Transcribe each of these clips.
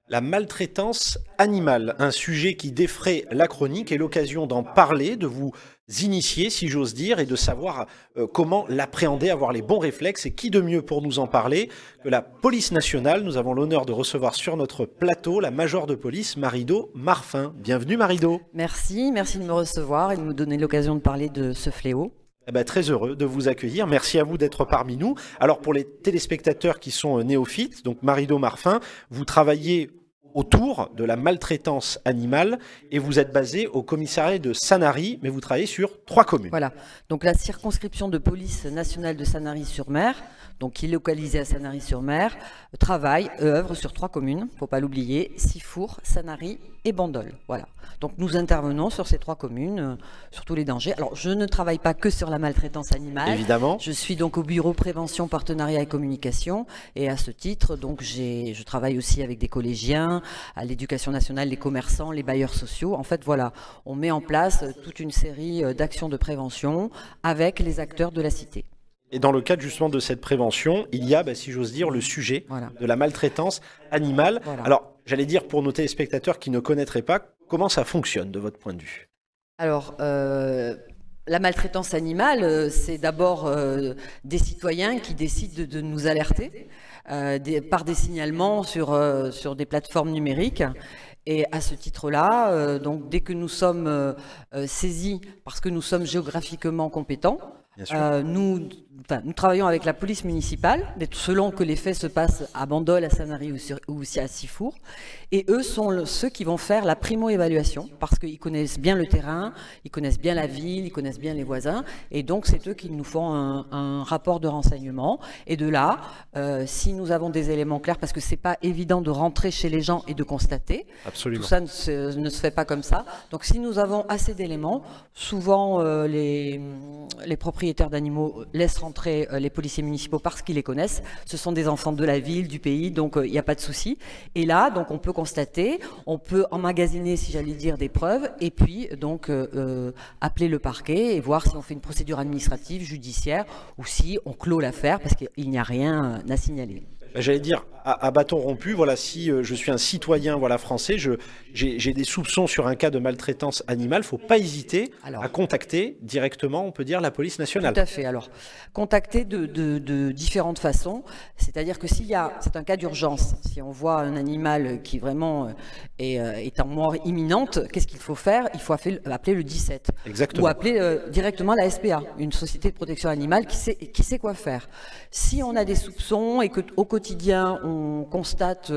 La maltraitance animale, un sujet qui défraie la chronique et l'occasion d'en parler, de vous initier, si j'ose dire, et de savoir comment l'appréhender, avoir les bons réflexes. Et qui de mieux pour nous en parler que la police nationale. Nous avons l'honneur de recevoir sur notre plateau la major de police Marido Marfin. Bienvenue Marido. Merci de me recevoir et de me donner l'occasion de parler de ce fléau. Très heureux de vous accueillir. Merci à vous d'être parmi nous. Alors pour les téléspectateurs qui sont néophytes, donc Marido Marfin, vous travaillez autour de la maltraitance animale et vous êtes basé au commissariat de Sanary, mais vous travaillez sur 3 communes. Voilà, donc la circonscription de police nationale de Sanary-sur-Mer, donc qui est localisée à Sanary-sur-Mer, travaille, œuvre sur 3 communes, il ne faut pas l'oublier, Sifour, Sanary et Bandol. Voilà. Donc nous intervenons sur ces 3 communes, sur tous les dangers. Alors je ne travaille pas que sur la maltraitance animale. Évidemment. Je suis donc au bureau prévention, partenariat et communication. Et à ce titre, donc je travaille aussi avec des collégiens, à l'éducation nationale, les commerçants, les bailleurs sociaux. En fait, voilà, on met en place toute une série d'actions de prévention avec les acteurs de la cité. Et dans le cadre justement de cette prévention, il y a, si j'ose dire, le sujet de la maltraitance animale. Voilà. Alors, j'allais dire pour nos téléspectateurs qui ne connaîtraient pas, comment ça fonctionne de votre point de vue? Alors, la maltraitance animale, c'est d'abord des citoyens qui décident de nous alerter par des signalements sur des plateformes numériques. Et à ce titre-là, donc dès que nous sommes saisis, parce que nous sommes géographiquement compétents, nous travaillons avec la police municipale, selon que les faits se passent à Bandol, à Sanary ou aussi à Sifour. Et eux sont ceux qui vont faire la primo-évaluation, parce qu'ils connaissent bien le terrain, ils connaissent bien la ville, ils connaissent bien les voisins. Et donc, c'est eux qui nous font un rapport de renseignement. Et de là, si nous avons des éléments clairs, parce que c'est pas évident de rentrer chez les gens et de constater. Absolument. Tout ça ne se fait pas comme ça. Donc, si nous avons assez d'éléments, souvent les propriétaires d'animaux laissent rentrer les policiers municipaux parce qu'ils les connaissent. Ce sont des enfants de la ville, du pays, donc il n'y a pas de souci. Et là, donc on peut constater, on peut emmagasiner, si j'allais dire, des preuves, et puis donc appeler le parquet et voir si on fait une procédure administrative, judiciaire, ou si on clôt l'affaire parce qu'il n'y a rien à signaler. J'allais dire, à bâton rompu, voilà, si je suis un citoyen français, j'ai des soupçons sur un cas de maltraitance animale, il ne faut pas hésiter à contacter directement, on peut dire, la police nationale. Tout à fait. Alors, contacter de différentes façons, c'est-à-dire que c'est un cas d'urgence, si on voit un animal qui vraiment est en mort imminente, qu'est-ce qu'il faut faire? Il faut appeler le 17. Exactement. Ou appeler directement la SPA, une société de protection animale qui sait quoi faire. Si on a des soupçons et qu'au quotidien, on constate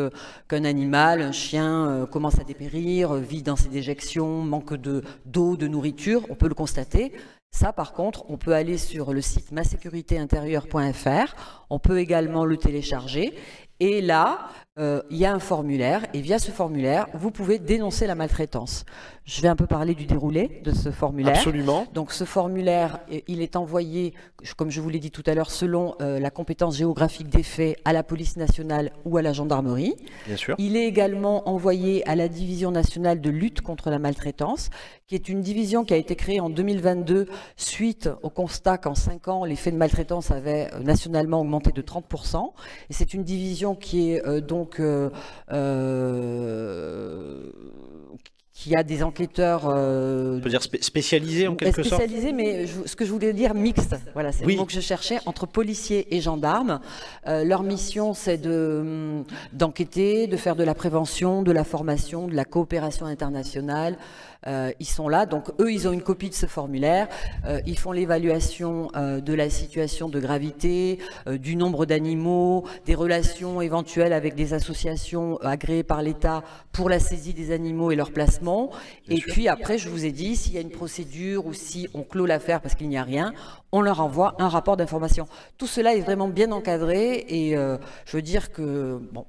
qu'un animal, un chien, commence à dépérir, vit dans ses déjections, manque d'eau, de nourriture, on peut le constater. Ça, par contre, on peut aller sur le site masécuritéintérieure.fr, on peut également le télécharger. Et là, il y a un formulaire, et via ce formulaire, vous pouvez dénoncer la maltraitance. Je vais un peu parler du déroulé de ce formulaire. Absolument. Donc ce formulaire, il est envoyé, comme je vous l'ai dit tout à l'heure, selon la compétence géographique des faits à la police nationale ou à la gendarmerie. Bien sûr. Il est également envoyé à la division nationale de lutte contre la maltraitance, qui est une division qui a été créée en 2022 suite au constat qu'en 5 ans, les faits de maltraitance avaient nationalement augmenté de 30%. Et c'est une division qui est qui a des enquêteurs... on peut dire spécialisés en quelque sorte. Spécialisés, mais ce que je voulais dire, mixte. Voilà, c'est le mot que je cherchais, entre policiers et gendarmes. Leur mission, c'est d'enquêter, de faire de la prévention, de la formation, de la coopération internationale. Ils sont là, donc eux, ils ont une copie de ce formulaire. Ils font l'évaluation de la situation de gravité, du nombre d'animaux, des relations éventuelles avec des associations agréées par l'État pour la saisie des animaux et leur placement. Et puis après, je vous ai dit, s'il y a une procédure ou si on clôt l'affaire parce qu'il n'y a rien, on leur envoie un rapport d'information. Tout cela est vraiment bien encadré et je veux dire que... bon.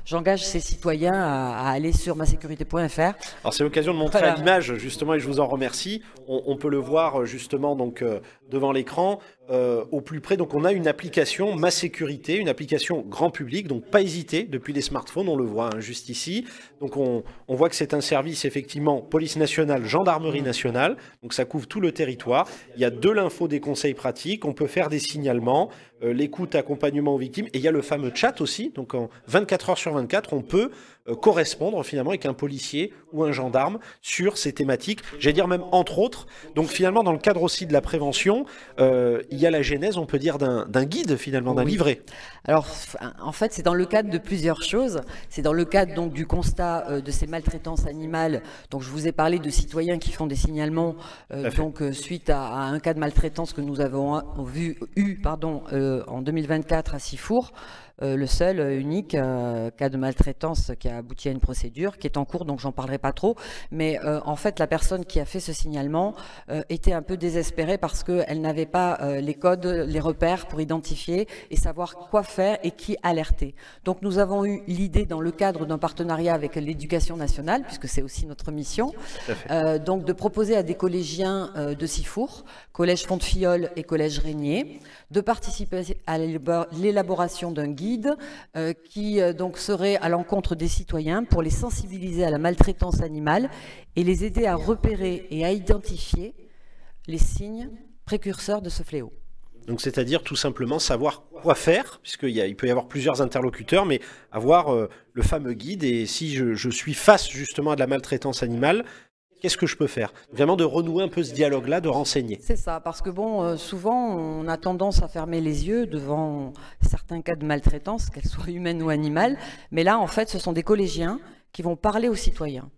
J'engage ces citoyens à aller sur masécurité.fr. Alors c'est l'occasion de montrer à l'image justement, et je vous en remercie. On peut le voir justement donc devant l'écran. au plus près. Donc on a une application Ma Sécurité, une application grand public, donc pas hésiter, depuis les smartphones, on le voit hein, juste ici. Donc on voit que c'est un service effectivement police nationale, gendarmerie nationale, donc ça couvre tout le territoire. Il y a de l'info, des conseils pratiques, on peut faire des signalements, l'écoute, accompagnement aux victimes, et il y a le fameux chat aussi, donc en 24 heures sur 24, on peut correspondre finalement avec un policier ou un gendarme sur ces thématiques, j'allais dire même entre autres. Donc finalement dans le cadre aussi de la prévention, il y a la genèse, on peut dire, d'un guide finalement, d'un livret. Alors en fait c'est dans le cadre de plusieurs choses, c'est dans le cadre donc du constat de ces maltraitances animales, donc je vous ai parlé de citoyens qui font des signalements suite à un cas de maltraitance que nous avons eu en 2024 à Sifour. Le seul, unique cas de maltraitance qui a abouti à une procédure qui est en cours, donc j'en parlerai pas trop. Mais en fait, la personne qui a fait ce signalement était un peu désespérée parce qu'elle n'avait pas les codes, les repères pour identifier et savoir quoi faire et qui alerter. Donc nous avons eu l'idée, dans le cadre d'un partenariat avec l'Éducation nationale, puisque c'est aussi notre mission, donc de proposer à des collégiens de Sifour, collège Font-de-Filleul et collège Régnier, de participer à l'élaboration d'un guide qui donc serait à l'encontre des citoyens pour les sensibiliser à la maltraitance animale et les aider à repérer et à identifier les signes précurseurs de ce fléau. Donc c'est-à-dire tout simplement savoir quoi faire, puisqu'il peut y avoir plusieurs interlocuteurs, mais avoir le fameux guide, et si je suis face justement à de la maltraitance animale, qu'est-ce que je peux faire? Vraiment de renouer un peu ce dialogue-là, de renseigner. C'est ça, parce que bon, souvent on a tendance à fermer les yeux devant certains cas de maltraitance, qu'elles soient humaines ou animales, mais là en fait ce sont des collégiens qui vont parler aux citoyens.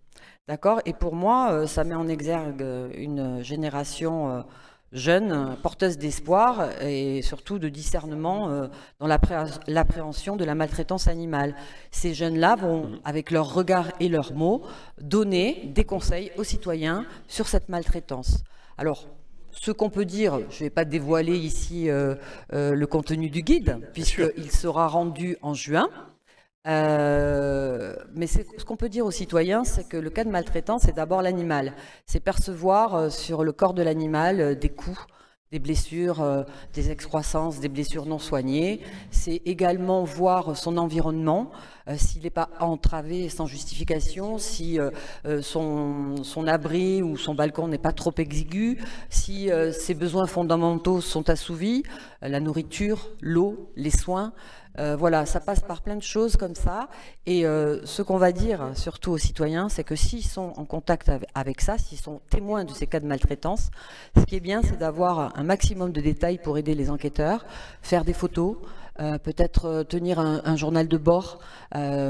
D'accord? Et pour moi, ça met en exergue une génération jeune, porteuse d'espoir et surtout de discernement dans l'appréhension de la maltraitance animale. Ces jeunes-là vont, avec leur regard et leurs mots, donner des conseils aux citoyens sur cette maltraitance. Alors, ce qu'on peut dire, je ne vais pas dévoiler ici le contenu du guide, puisqu'il sera rendu en juin. Mais ce qu'on peut dire aux citoyens, c'est que le cas de maltraitance, c'est d'abord l'animal. C'est percevoir sur le corps de l'animal des coups, des blessures, des excroissances, des blessures non soignées. C'est également voir son environnement, s'il n'est pas entravé sans justification, si son abri ou son balcon n'est pas trop exigu, si ses besoins fondamentaux sont assouvis, la nourriture, l'eau, les soins. Voilà, ça passe par plein de choses comme ça. Et ce qu'on va dire surtout aux citoyens, c'est que s'ils sont en contact avec ça, s'ils sont témoins de ces cas de maltraitance, ce qui est bien, c'est d'avoir un maximum de détails pour aider les enquêteurs, faire des photos, peut-être tenir un journal de bord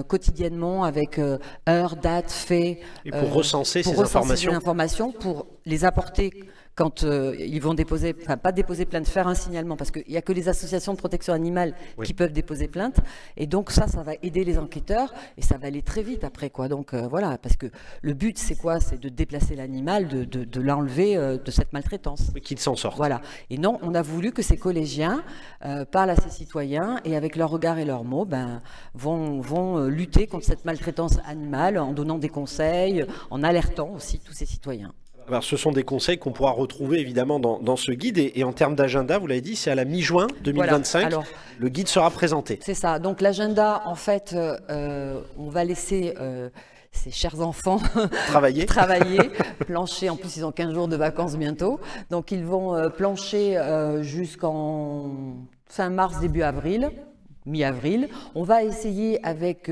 quotidiennement avec heure, date, fait. Et pour recenser ces informations, pour les apporter quand ils vont déposer, enfin pas déposer plainte, faire un signalement, parce qu'il n'y a que les associations de protection animale qui peuvent déposer plainte, et donc ça va aider les enquêteurs, et ça va aller très vite après, quoi. Donc voilà, parce que le but c'est quoi? C'est de déplacer l'animal, de l'enlever de cette maltraitance. Qu'il s'en sorte. Voilà. Et non, on a voulu que ces collégiens parlent à ces citoyens, et avec leur regard et leurs mots, vont lutter contre cette maltraitance animale, en donnant des conseils, en alertant aussi tous ces citoyens. Alors, ce sont des conseils qu'on pourra retrouver évidemment dans ce guide, et en termes d'agenda, vous l'avez dit, c'est à la mi-juin 2025, voilà. Alors, le guide sera présenté. C'est ça, donc l'agenda, en fait, on va laisser ces chers enfants travailler, plancher, en plus ils ont 15 jours de vacances bientôt, donc ils vont plancher jusqu'en fin mars, début avril, mi-avril. On va essayer avec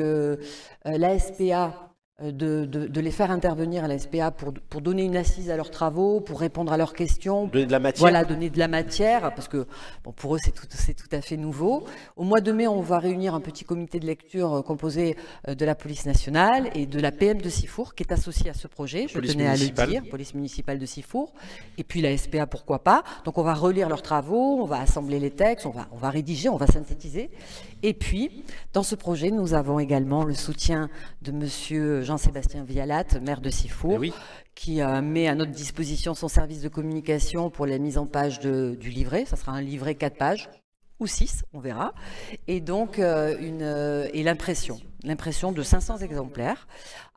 la SPA de les faire intervenir à la SPA pour donner une assise à leurs travaux, pour répondre à leurs questions. Donner de la matière. Voilà, donner de la matière, parce que bon, pour eux, c'est tout à fait nouveau. Au mois de mai, on va réunir un petit comité de lecture composé de la police nationale et de la PM de Sifour, qui est associée à ce projet, je tenais à le dire, police municipale de Sifour, et puis la SPA, pourquoi pas. Donc on va relire leurs travaux, on va assembler les textes, on va rédiger, on va synthétiser. Et puis, dans ce projet, nous avons également le soutien de monsieur Jean-Sébastien Vialat, maire de Sifour, qui met à notre disposition son service de communication pour la mise en page du livret. Ça sera un livret 4 pages, ou 6, on verra. Et donc, et l'impression. l'impression de 500 exemplaires.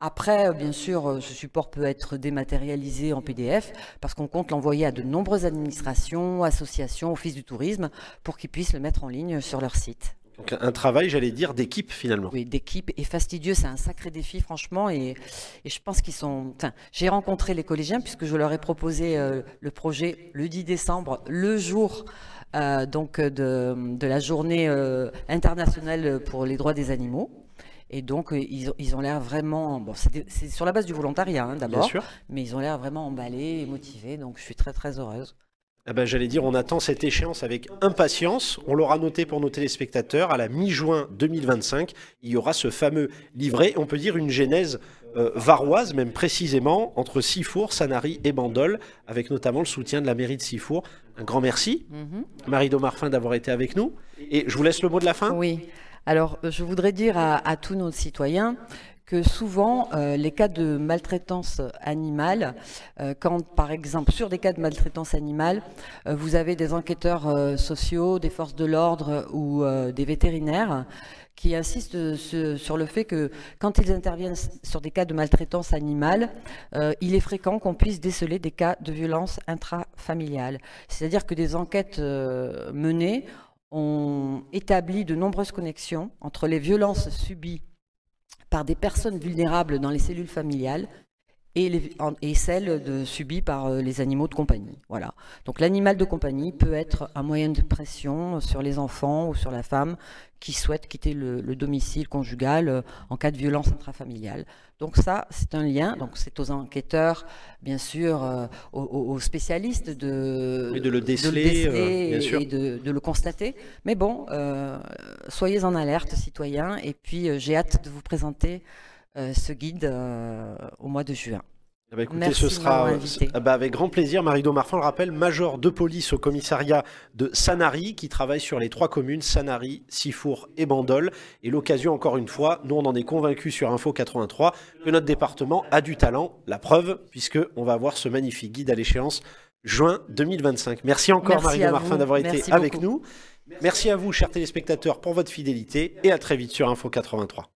Après, bien sûr, ce support peut être dématérialisé en PDF parce qu'on compte l'envoyer à de nombreuses administrations, associations, offices du tourisme pour qu'ils puissent le mettre en ligne sur leur site. Donc un travail, j'allais dire, d'équipe finalement. Oui, d'équipe et fastidieux, c'est un sacré défi franchement et je pense qu'ils sont... Enfin, j'ai rencontré les collégiens puisque je leur ai proposé le projet le 10 décembre, le jour donc de la journée internationale pour les droits des animaux. Et donc, ils ont l'air vraiment... Bon, c'est sur la base du volontariat hein, d'abord, mais ils ont l'air vraiment emballés et motivés, donc je suis très très heureuse. Ah ben, j'allais dire, on attend cette échéance avec impatience. On l'aura noté pour nos téléspectateurs. À la mi-juin 2025, il y aura ce fameux livret. On peut dire une genèse varoise, même précisément, entre Sifour, Sanary et Bandol, avec notamment le soutien de la mairie de Sifour. Un grand merci, Marie-Do Marfin, d'avoir été avec nous. Et je vous laisse le mot de la fin. Oui. Alors, je voudrais dire à tous nos citoyens que souvent, les cas de maltraitance animale, quand par exemple, sur des cas de maltraitance animale, vous avez des enquêteurs sociaux, des forces de l'ordre ou des vétérinaires qui insistent sur le fait que quand ils interviennent sur des cas de maltraitance animale, il est fréquent qu'on puisse déceler des cas de violence intrafamiliale. C'est-à-dire que des enquêtes menées ont établi de nombreuses connexions entre les violences subies par des personnes vulnérables dans les cellules familiales et celles subies par les animaux de compagnie. Voilà. Donc l'animal de compagnie peut être un moyen de pression sur les enfants ou sur la femme qui souhaite quitter le domicile conjugal en cas de violence intrafamiliale. Donc ça, c'est un lien. Donc c'est aux enquêteurs, bien sûr, aux spécialistes de le déceler bien sûr. Et de le constater. Mais bon, soyez en alerte, citoyens. Et puis j'ai hâte de vous présenter ce guide au mois de juin. Ah bah écoutez, Merci ce sera avec grand plaisir. Marie-Do Marfin, le rappelle, major de police au commissariat de Sanary, qui travaille sur les 3 communes, Sanary, Sifour et Bandol. Et l'occasion, encore une fois, nous on en est convaincus sur Info 83, que notre département a du talent. La preuve, puisqu'on va avoir ce magnifique guide à l'échéance juin 2025. Merci encore Marie-Do Marfin d'avoir été avec nous. Merci à vous, chers téléspectateurs, pour votre fidélité et à très vite sur Info 83.